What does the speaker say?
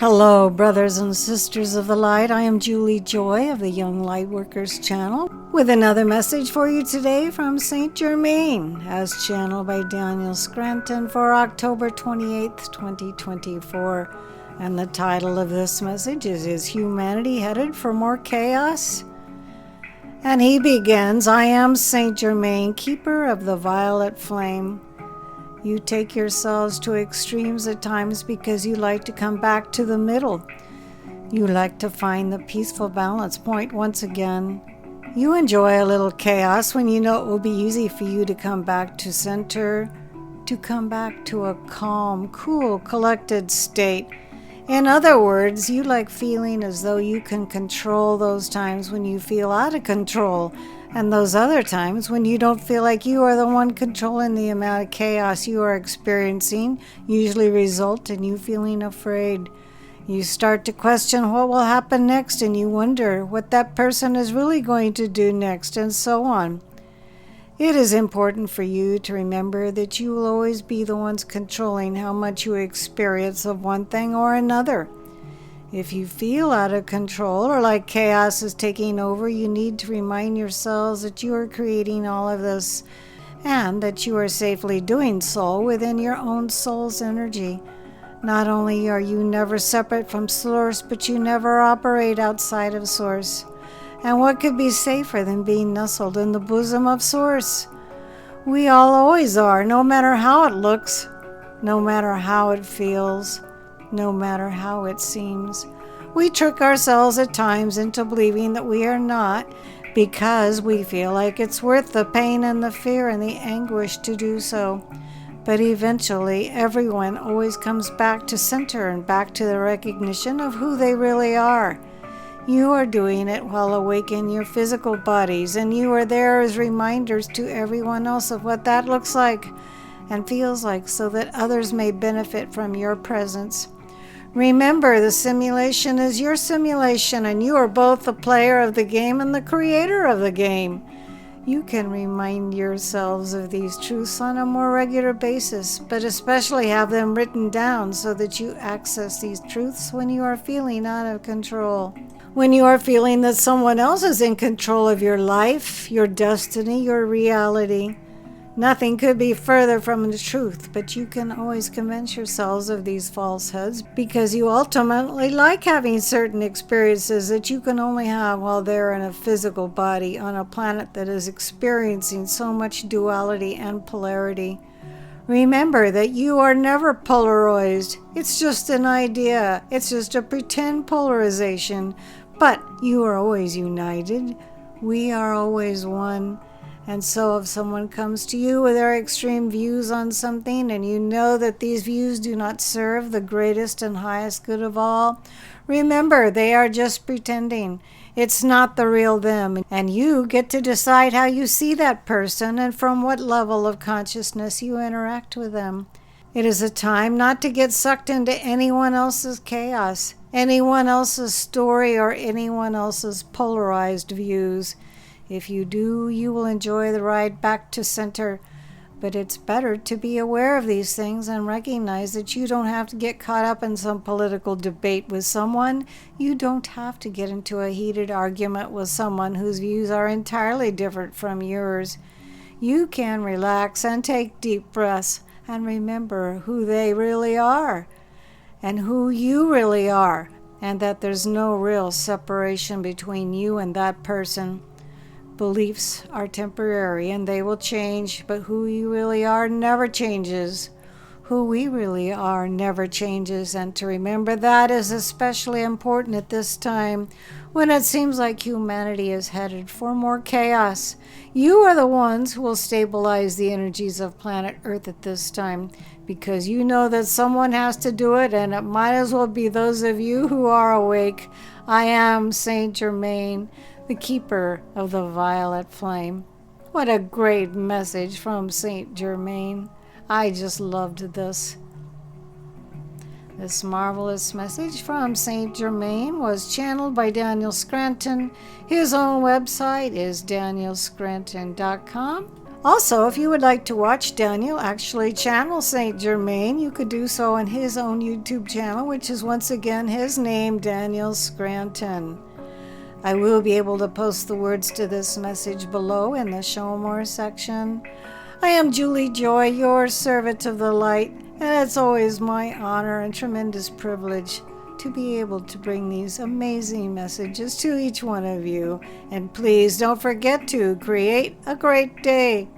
Hello, brothers and sisters of the light. I am Julie Joy of the Young Lightworkers channel with another message for you today from St. Germain, as channeled by Daniel Scranton for October 28th, 2024. And the title of this message is Humanity Headed for More Chaos? And he begins, I am St. Germain, keeper of the violet flame. You take yourselves to extremes at times because you like to come back to the middle. You like to find the peaceful balance point once again. You enjoy a little chaos when you know it will be easy for you to come back to center, to come back to a calm, cool, collected state. In other words, you like feeling as though you can control those times when you feel out of control, and those other times when you don't feel like you are the one controlling the amount of chaos you are experiencing, usually result in you feeling afraid. You start to question what will happen next, and you wonder what that person is really going to do next, and so on. It is important for you to remember that you will always be the ones controlling how much you experience of one thing or another. If you feel out of control or like chaos is taking over, you need to remind yourselves that you are creating all of this and that you are safely doing so within your own soul's energy. Not only are you never separate from Source, but you never operate outside of Source. And what could be safer than being nestled in the bosom of Source? We all always are, no matter how it looks, no matter how it feels, no matter how it seems. We trick ourselves at times into believing that we are not because we feel like it's worth the pain and the fear and the anguish to do so. But eventually, everyone always comes back to center and back to the recognition of who they really are. You are doing it while awake in your physical bodies, and you are there as reminders to everyone else of what that looks like and feels like so that others may benefit from your presence. Remember, the simulation is your simulation, and you are both the player of the game and the creator of the game. You can remind yourselves of these truths on a more regular basis, but especially have them written down so that you access these truths when you are feeling out of control. When you are feeling that someone else is in control of your life, your destiny, your reality. Nothing could be further from the truth, but you can always convince yourselves of these falsehoods because you ultimately like having certain experiences that you can only have while they're in a physical body on a planet that is experiencing so much duality and polarity. Remember that you are never polarized. It's just an idea. It's just a pretend polarization, but you are always united. We are always one. And so if someone comes to you with their extreme views on something and you know that these views do not serve the greatest and highest good of all, remember they are just pretending. It's not the real them, and you get to decide how you see that person and from what level of consciousness you interact with them. It is a time not to get sucked into anyone else's chaos, anyone else's story, or anyone else's polarized views. If you do, you will enjoy the ride back to center. But it's better to be aware of these things and recognize that you don't have to get caught up in some political debate with someone. You don't have to get into a heated argument with someone whose views are entirely different from yours. You can relax and take deep breaths and remember who they really are and who you really are, and that there's no real separation between you and that person. Beliefs are temporary and they will change, but who you really are never changes. Who we really are never changes, and to remember that is especially important at this time when it seems like humanity is headed for more chaos. You are the ones who will stabilize the energies of planet Earth at this time because you know that someone has to do it, and it might as well be those of you who are awake. I am Saint Germain, the keeper of the violet flame. What a great message from Saint Germain. I just loved this. This marvelous message from Saint Germain was channeled by Daniel Scranton. His own website is danielscranton.com. Also, if you would like to watch Daniel actually channel Saint Germain, you could do so on his own YouTube channel, which is once again his name, Daniel Scranton. I will be able to post the words to this message below in the Show More section. I am Julie Joy, your servant of the light, and it's always my honor and tremendous privilege to be able to bring these amazing messages to each one of you. And please don't forget to create a great day.